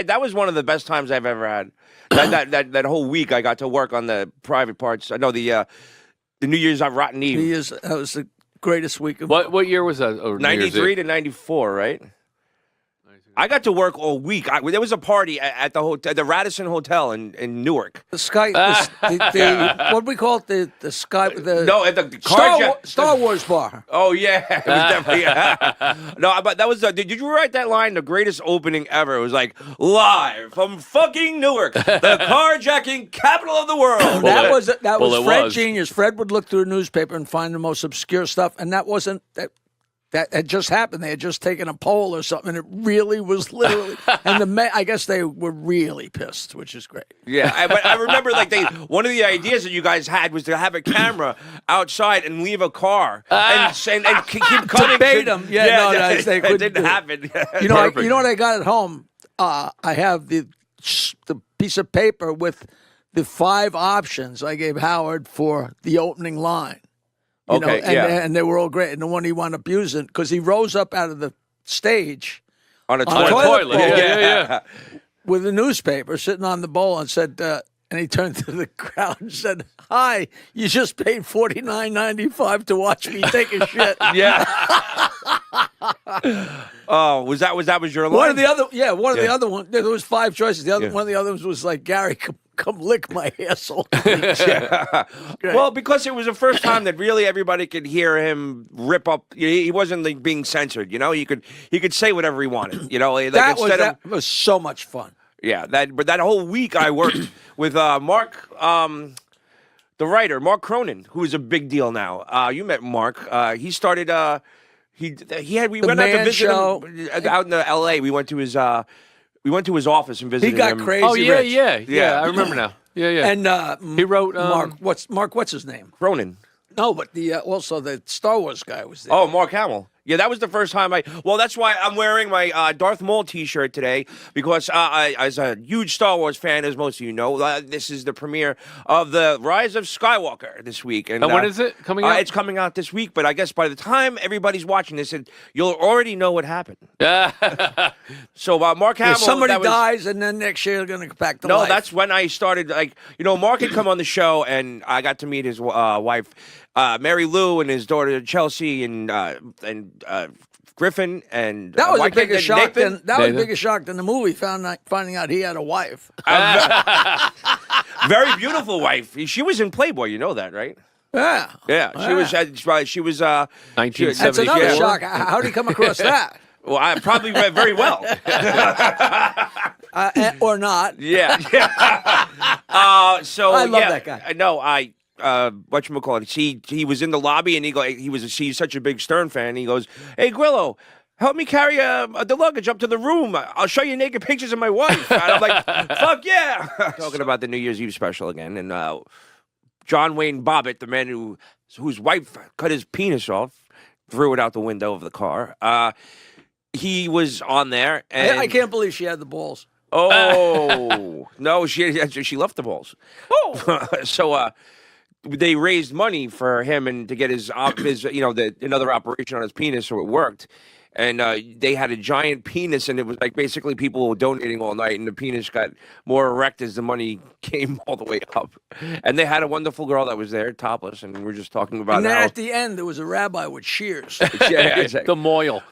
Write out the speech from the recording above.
that was one of the best times I've ever had. That whole week I got to work on the private parts. I know the New Year's on Rotten Eve. That was the greatest week of What year was that? 93 to 94, right? I got to work all week. There was a party at the hotel, the Radisson Hotel in Newark. The Sky, what do we call it? The Sky, No, at the Star Wars bar. Oh yeah, it was definitely. No, but that was. Did you write that line? The greatest opening ever. It was like live from fucking Newark, the carjacking capital of the world. That was Fred Genius. Fred would look through a newspaper and find the most obscure stuff, and that wasn't that. That had just happened. They had just taken a poll or something. And it really was literally, and I guess they were really pissed, which is great. Yeah, but I remember like one of the ideas that you guys had was to have a camera outside and leave a car and keep coming. Debate them. It didn't happen. You know what I got at home? I have the piece of paper with the 5 options I gave Howard for the opening line. And they were all great. And the one he wound up using, because he rose up out of the stage on a toilet bowl, yeah. with a newspaper sitting on the bowl and said, and he turned to the crowd and said, "Hi, you just paid $49.95 to watch me take a shit." Yeah. Oh, was that your line? One of the other ones. There was 5 choices. One of the other ones was like, "Gary, come lick my asshole." Yeah. Well, because it was the first time that really everybody could hear him rip up. He wasn't like being censored. He could say whatever he wanted. That was so much fun. Yeah, but that whole week I worked with Mark, the writer, Mark Cronin, who is a big deal now. You met Mark. He started. We went out to visit him out in L.A. We went to his office and visited him. He got crazy. Oh yeah, rich. yeah. I remember now. Yeah. And he wrote Mark. What's his name? Cronin. No, but also the Star Wars guy was there. Oh, Mark Hamill. Yeah, that was the first time that's why I'm wearing my Darth Maul T-shirt today, because as a huge Star Wars fan, as most of you know, this is the premiere of The Rise of Skywalker this week. And when is it coming out? It's coming out this week, but I guess by the time everybody's watching this, you'll already know what happened. So Mark Hamill... somebody dies, and then next year they're going to go back to life. No, that's when I started, Mark had come on the show, and I got to meet his wife, Mary Lou, and his daughter Chelsea, and Griffin, and that was a bigger shock Nathan. was a bigger shock than the movie finding out he had a wife. Very beautiful wife. She was in Playboy. You know that, right? Yeah. She was 1970. That's another shock. How did he come across that? Well, I probably read very well. Or not. Yeah. So I love that guy. No, whatchamacallit, he was in the lobby, and he's such a big Stern fan. He goes, "Hey, Grillo, help me carry the luggage up to the room. I'll show you naked pictures of my wife." And I'm like, "Fuck yeah!" Talking about the New Year's Eve special again, and John Wayne Bobbitt, the man whose wife cut his penis off, threw it out the window of the car. He was on there, and I can't believe she had the balls. Oh no, she left the balls. Oh, so they raised money for him and to get his another operation on his penis, so it worked. And they had a giant penis, and it was like basically people were donating all night, and the penis got more erect as the money came all the way up. And they had a wonderful girl that was there, topless, and we were just talking about. And then at the end, there was a rabbi with shears. Yeah, the moil.